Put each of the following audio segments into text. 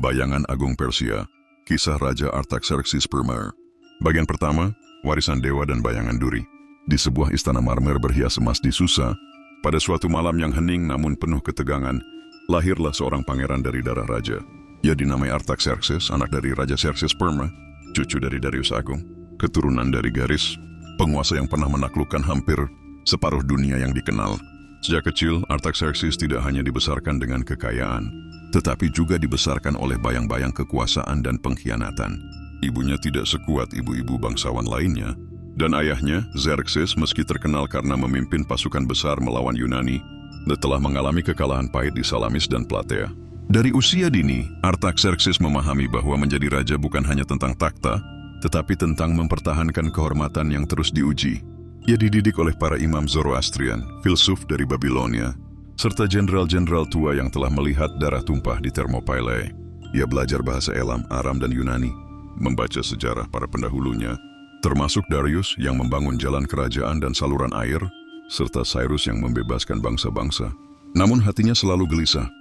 Bayangan Agung Persia, Kisah Raja Artaxerxes Permer. Bagian pertama, Warisan Dewa dan Bayangan Duri. Di sebuah istana marmer berhias emas di Susa, pada suatu malam yang hening namun penuh ketegangan, lahirlah seorang pangeran dari darah raja. Ia dinamai Artaxerxes, anak dari Raja Xerxes Permer, cucu dari Darius Agung, keturunan dari Garis, penguasa yang pernah menaklukkan hampir separuh dunia yang dikenal. Sejak kecil, Artaxerxes tidak hanya dibesarkan dengan kekayaan, tetapi juga dibesarkan oleh bayang-bayang kekuasaan dan pengkhianatan. Ibunya tidak sekuat ibu-ibu bangsawan lainnya, dan ayahnya, Xerxes, meski terkenal karena memimpin pasukan besar melawan Yunani, telah mengalami kekalahan pahit di Salamis dan Platea. Dari usia dini, Artaxerxes memahami bahwa menjadi raja bukan hanya tentang takhta, tetapi tentang mempertahankan kehormatan yang terus diuji. Ia dididik oleh para imam Zoroastrian, filsuf dari Babilonia, serta jenderal-jenderal tua yang telah melihat darah tumpah di Thermopylae. Ia belajar bahasa Elam, Aram, dan Yunani, membaca sejarah para pendahulunya, termasuk Darius yang membangun jalan kerajaan dan saluran air, serta Cyrus yang membebaskan bangsa-bangsa. Namun hatinya selalu gelisah.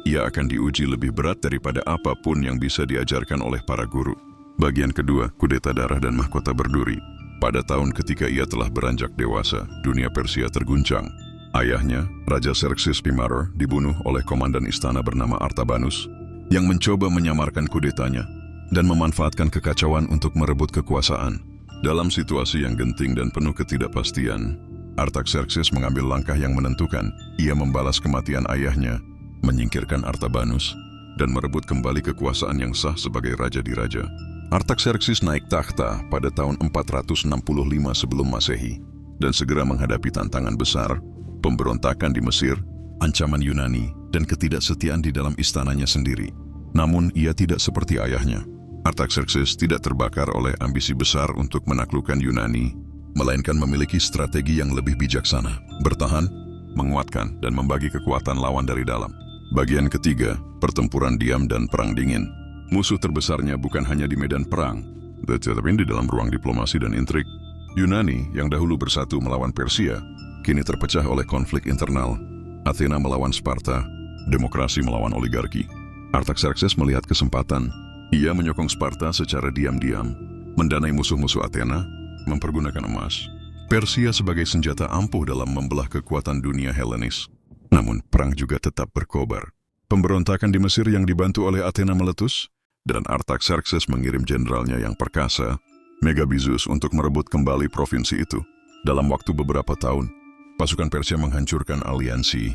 Ia akan diuji lebih berat daripada apapun yang bisa diajarkan oleh para guru. Bagian kedua, kudeta darah dan mahkota berduri. Pada tahun ketika ia telah beranjak dewasa, dunia Persia terguncang. Ayahnya, Raja Xerxes Pimarer, dibunuh oleh komandan istana bernama Artabanus, yang mencoba menyamarkan kudetanya dan memanfaatkan kekacauan untuk merebut kekuasaan. Dalam situasi yang genting dan penuh ketidakpastian, Artaxerxes mengambil langkah yang menentukan. Ia membalas kematian ayahnya, menyingkirkan Artabanus, dan merebut kembali kekuasaan yang sah sebagai raja di raja. Artaxerxes naik takhta pada tahun 465 sebelum Masehi, dan segera menghadapi tantangan besar, pemberontakan di Mesir, ancaman Yunani, dan ketidaksetiaan di dalam istananya sendiri. Namun ia tidak seperti ayahnya. Artaxerxes tidak terbakar oleh ambisi besar untuk menaklukkan Yunani, melainkan memiliki strategi yang lebih bijaksana, bertahan, menguatkan, dan membagi kekuatan lawan dari dalam. Bagian ketiga, pertempuran diam dan perang dingin. Musuh terbesarnya bukan hanya di medan perang, tetapi di dalam ruang diplomasi dan intrik. Yunani yang dahulu bersatu melawan Persia, kini terpecah oleh konflik internal. Athena melawan Sparta, demokrasi melawan oligarki. Artaxerxes melihat kesempatan. Ia menyokong Sparta secara diam-diam, mendanai musuh-musuh Athena, mempergunakan emas, Persia sebagai senjata ampuh dalam membelah kekuatan dunia Helenis. Namun perang juga tetap berkobar. Pemberontakan di Mesir yang dibantu oleh Athena meletus, dan Artaxerxes mengirim jenderalnya yang perkasa, Megabyzus, untuk merebut kembali provinsi itu. Dalam waktu beberapa tahun, pasukan Persia menghancurkan aliansi